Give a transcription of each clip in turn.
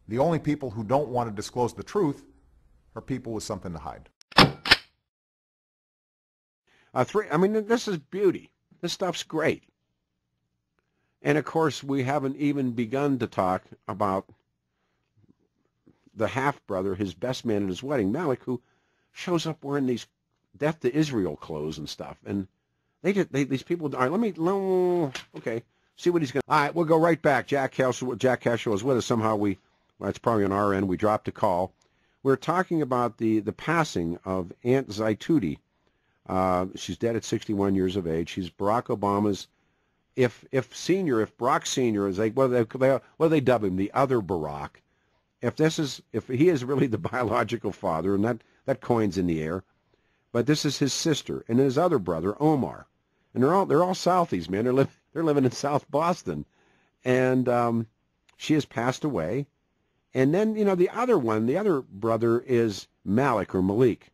The only people who don't want to disclose the truth are people with something to hide. I mean, this is beauty. This stuff's great. And, of course, we haven't even begun to talk about the half-brother, his best man at his wedding, Malik, who shows up wearing these Death to Israel clothes and stuff. And these people, all right, okay, see what he's going to. All right, we'll go right back. Jack Cashill is with us. Somehow it's probably on our end. We dropped a call. We're talking about the passing of Aunt Zaitudi. She's dead at 61 years of age. She's Barack Obama's, if Barack Sr. is like, what do they dub him? The other Barack. If he is really the biological father, and that coin's in the air, but this is his sister and his other brother, Omar. And they're all Southies, man. They're living in South Boston. And she has passed away. And then, the other brother is Malik or Malik.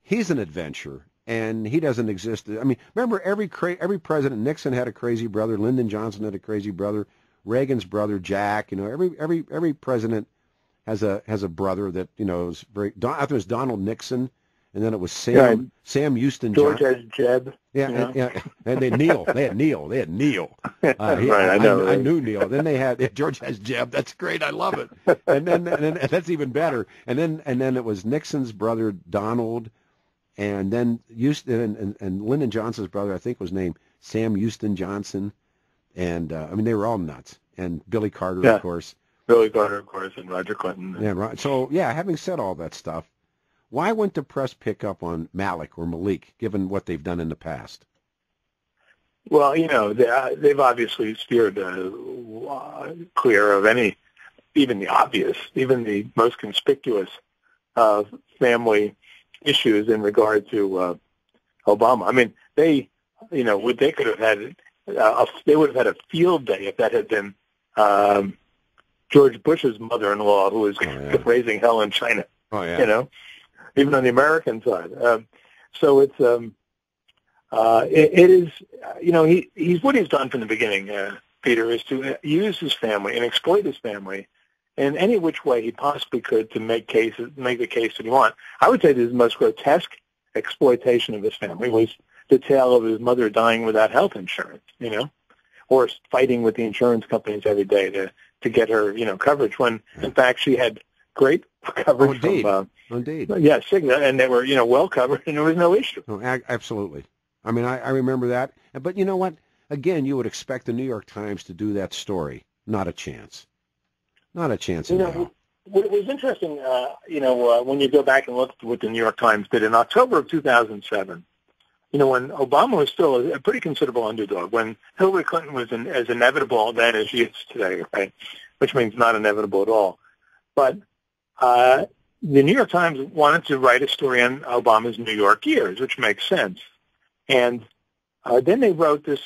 He's an adventurer, and he doesn't exist. I mean, remember every president, Nixon had a crazy brother, Lyndon Johnson had a crazy brother, Reagan's brother, Jack, every president has a brother that, is very, I think it was Donald Nixon, and then it was Sam Houston George has Jeb. Yeah. And they had Neil. Right, I know. I knew Neil. Then they had George has Jeb. That's great. I love it. And then that's even better. And then it was Nixon's brother Donald, and then Houston and Lyndon Johnson's brother, I think, was named Sam Houston Johnson. And I mean, they were all nuts. And Billy Carter, of course. Billy Carter, of course, and Roger Clinton. Yeah, right. So having said all that stuff, why wouldn't the press pick up on Malik or Malik, given what they've done in the past? Well, they've obviously steered clear of even the obvious, even the most conspicuous family issues in regard to Obama. I mean, they could have had they would have had a field day if that had been George Bush's mother-in-law who was raising hell in China. Oh yeah. Even on the American side. So it's it is he's what he's done from the beginning, Peter, is to use his family and exploit his family in any which way he possibly could to make the case that he wants. I would say that his most grotesque exploitation of his family was the tale of his mother dying without health insurance, or fighting with the insurance companies every day to get her, coverage when in fact she had great coverage from Indeed. Yeah, Cigna, and they were, well covered, and there was no issue. Oh, absolutely. I mean, I remember that. But you know what? Again, you would expect the New York Times to do that story. Not a chance. Not a chance in hell. What was interesting, when you go back and look at what the New York Times did in October of 2007, when Obama was still a pretty considerable underdog, when Hillary Clinton was as inevitable then as she is today, right? Which means not inevitable at all. But the New York Times wanted to write a story on Obama's New York years, which makes sense. And then they wrote this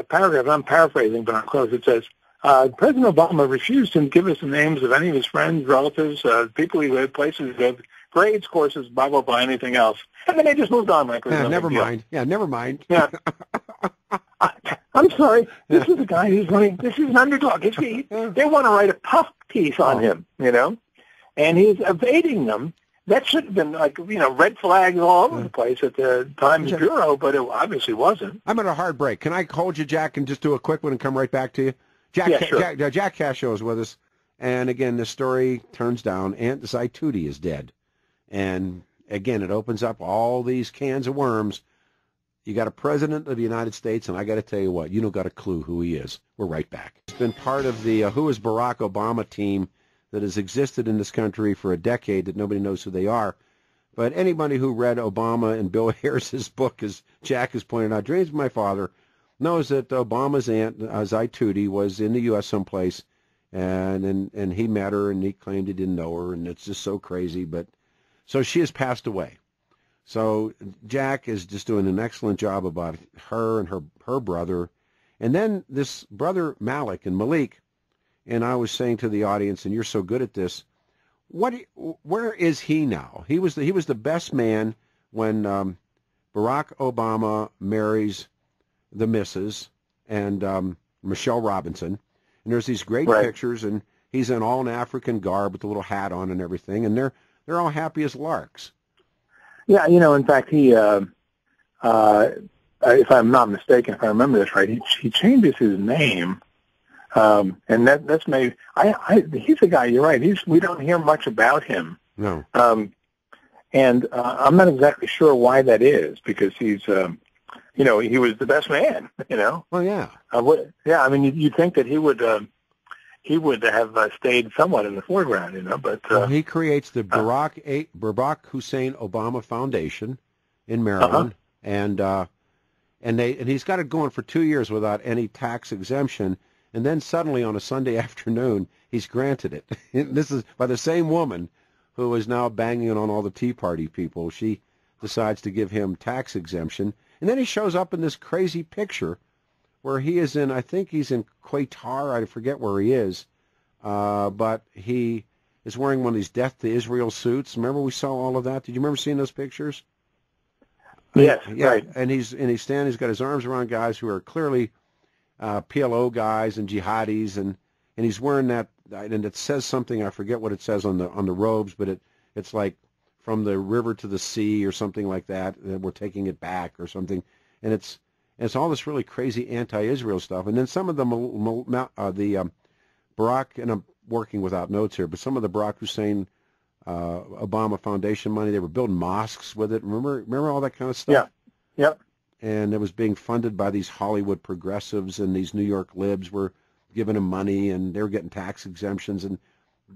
paragraph, I'm paraphrasing, but I'm close. It says, President Obama refused to give us the names of any of his friends, relatives, people he lived, places he lived, grades, courses, blah, blah, blah, anything else. And then they just moved on like never mind. Yeah, never mind. Yeah. I'm sorry. This is a guy who's running. This is an underdog. They want to write a puff piece on him, and he's evading them. That should have been red flags all over the place at the Times Bureau, but it obviously wasn't. I'm at a hard break. Can I hold you, Jack, and just do a quick one and come right back to you? Jack Cashill is with us, and again, the story turns down. Aunt Zaitudi is dead, and again, it opens up all these cans of worms. You got a president of the United States, and I got to tell you what, you don't got a clue who he is. We're right back. It's been part of the Who is Barack Obama team that has existed in this country for a decade that nobody knows who they are. But anybody who read Obama and Bill Harris's book, as Jack has pointed out, Dreams of My Father, knows that Obama's aunt, Zaitudi, was in the U.S. someplace, and he met her, and he claimed he didn't know her, and it's just so crazy. But so she has passed away. So Jack is just doing an excellent job about her and her brother. And then this brother Malik and Malik, and I was saying to the audience, and you're so good at this, where is he now? He was the best man when Barack Obama marries the missus and Michelle Robinson. And there's these great pictures, and he's in all an African garb with a little hat on and everything, and they're all happy as larks. Yeah, in fact, he, if I'm not mistaken, if I remember this right, he changes his name, and that's maybe, he's a guy, you're right, we don't hear much about him. No. And I'm not exactly sure why that is, because he's, he was the best man, Well, yeah. I mean, you'd think that he would have stayed somewhat in the foreground, but... Well, he creates the Barack Hussein Obama Foundation in Maryland, and he's got it going for 2 years without any tax exemption, and then suddenly on a Sunday afternoon, he's granted it. This is by the same woman who is now banging on all the Tea Party people. She decides to give him tax exemption, and then he shows up in this crazy picture where he is in, I think he's in Qatar, I forget where he is, but he is wearing one of these Death to Israel suits. Remember we saw all of that? Did you remember seeing those pictures? Yes, yeah, right. And he's standing, he's got his arms around guys who are clearly PLO guys and jihadis, and he's wearing that, and it says something, I forget what it says on the robes, but it's like from the river to the sea or something like that, and we're taking it back or something, and it's all this really crazy anti-Israel stuff. And then some of the Barack, and I'm working without notes here, but some of the Barack Hussein Obama Foundation money, they were building mosques with it. Remember all that kind of stuff? Yeah. Yep. And it was being funded by these Hollywood progressives, and these New York libs were giving them money, and they were getting tax exemptions. And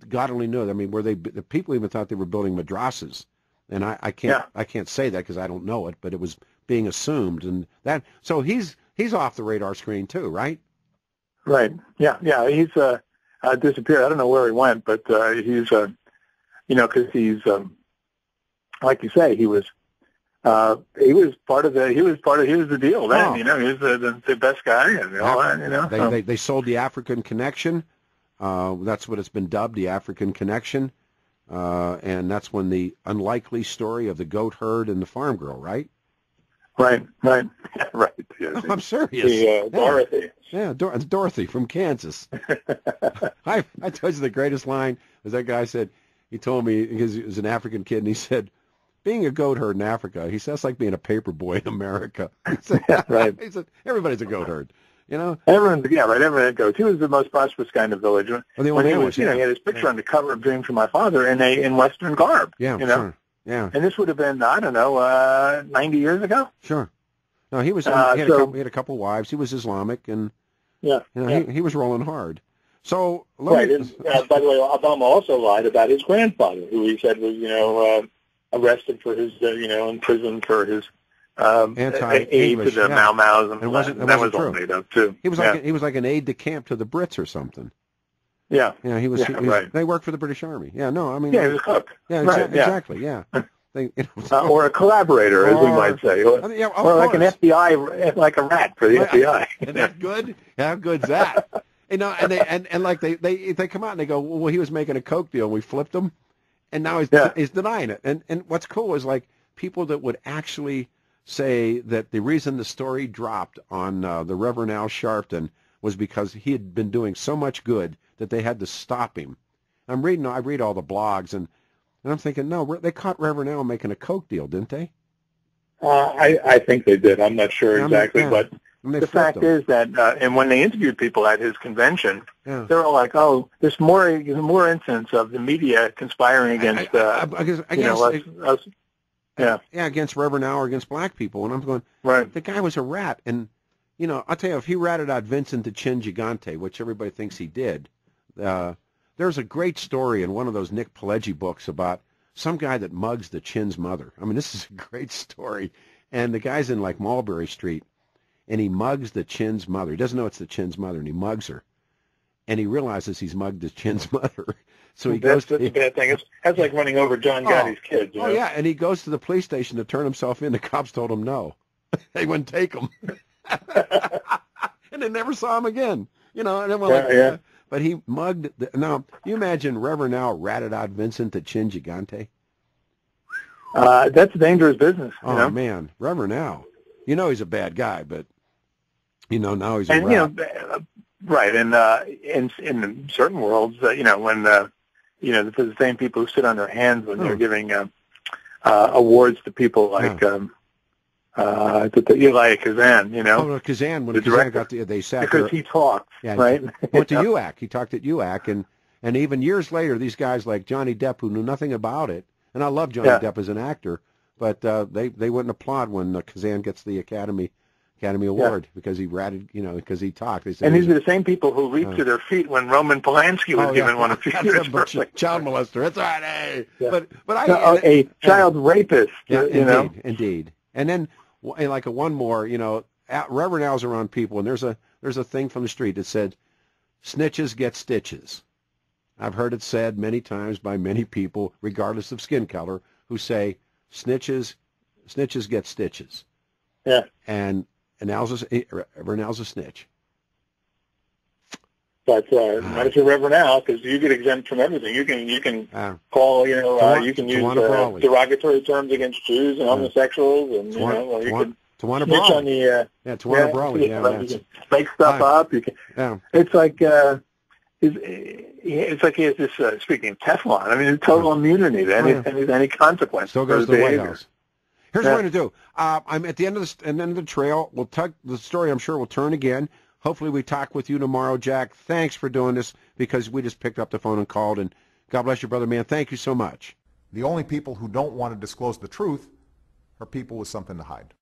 God only knew. I mean, the people even thought they were building madrasas. And I can't say that because I don't know it, but it was being assumed, and that. So he's off the radar screen too, right? Right. Yeah. He's disappeared. I don't know where he went, but he's because he's like you say, he was the deal then. He was the best guy and all that. They sold the African Connection. That's what it's been dubbed, the African Connection. And that's when the unlikely story of the goat herd and the farm girl, right? Right. Right. No, I'm serious. Dorothy. Yeah, Dorothy from Kansas. I told you the greatest line was that guy said, he told me, because he was an African kid, and he said, being a goat herd in Africa, he said, that's like being a paper boy in America. He said, right. He said, everybody's a goat herd. Everyone goes. He was the most prosperous guy in the village. When he was, he had his picture on the cover of Dreams from My Father in Western garb. Yeah, sure. Yeah. And this would have been, I don't know, 90 years ago. Sure. No, he was. He had a couple wives. He was Islamic, and he was rolling hard. So right. And, by the way, Obama also lied about his grandfather, who he said was, arrested for his, in prison for his aid to the Mau Maus, and that was all made up too. He was like an aide de camp to the Brits or something. Yeah. Yeah, he was. Right. They worked for the British Army. Yeah, no, I mean. Yeah, he was a cook. Yeah, right, exactly. Yeah. Or a collaborator, as we might say, or like an FBI, like a rat for the FBI. Isn't that good? How good's that? And they come out and they go, well, he was making a coke deal, and we flipped him, and now he's denying it. And what's cool is like people that would actually say that the reason the story dropped on the Reverend Al Sharpton was because he had been doing so much good that they had to stop him. I read all the blogs, and I'm thinking, no, they caught Reverend Al making a coke deal, didn't they? I think they did. I'm not sure exactly, but the fact is that, and when they interviewed people at his convention, they're all like, "Oh, there's more instances of the media conspiring against us." Yeah, against Reverend Al or against black people, and I'm going, right. The guy was a rat, and I'll tell you, if he ratted out Vincent the Chin Gigante, which everybody thinks he did. There's a great story in one of those Nick Pileggi books about some guy that mugs the Chin's mother. I mean, this is a great story. And the guy's in, like, Mulberry Street, and he mugs the Chin's mother. He doesn't know it's the Chin's mother, and he mugs her. And he realizes he's mugged the Chin's mother. So he goes to... That's a bad thing. That's like running over John Gotti's kids. Oh, yeah, and he goes to the police station to turn himself in. The cops told him no. They wouldn't take him. And they never saw him again. And then we're but he mugged. Now, you imagine Reverend Al ratted out Vincent the Chin Gigante? That's a dangerous business. Oh, man. Reverend Al. He's a bad guy, but, now he's a rat. Right, and in certain worlds, when the same people who sit on their hands when they're giving awards to people like Eli Kazan, Oh, no, Kazan, when Kazan got they sat because there. he talked, Yeah, right? He went to UAC. He talked at UAC, and even years later, these guys like Johnny Depp, who knew nothing about it, and I love Johnny Depp as an actor, but they wouldn't applaud when Kazan gets the Academy Award because he ratted, because he talked. They said, and these are the same people who leaped to their feet when Roman Polanski was given one a few years earlier. Child molester. That's right. Hey. Yeah. But a child rapist. Yeah, indeed. And then like one more, Reverend Al's around people, and there's a thing from the street that said, "Snitches get stitches." I've heard it said many times by many people, regardless of skin color, who say snitches get stitches. Yeah. And Reverend Al's a snitch. But not if you're Reverend Al, because you get exempt from everything. You can call, you can use derogatory terms against Jews and homosexuals, and you can snitch on the Tawana Brawley. You can make stuff up. You can. Yeah. It's like he has this. Speaking of Teflon, I mean, total immunity to any consequence. So goes the White House. Here's what we're going to do. I'm at the end of the trail. The story, I'm sure, will turn again. Hopefully we talk with you tomorrow, Jack. Thanks for doing this, because we just picked up the phone and called, and God bless you, brother, man. Thank you so much. The only people who don't want to disclose the truth are people with something to hide.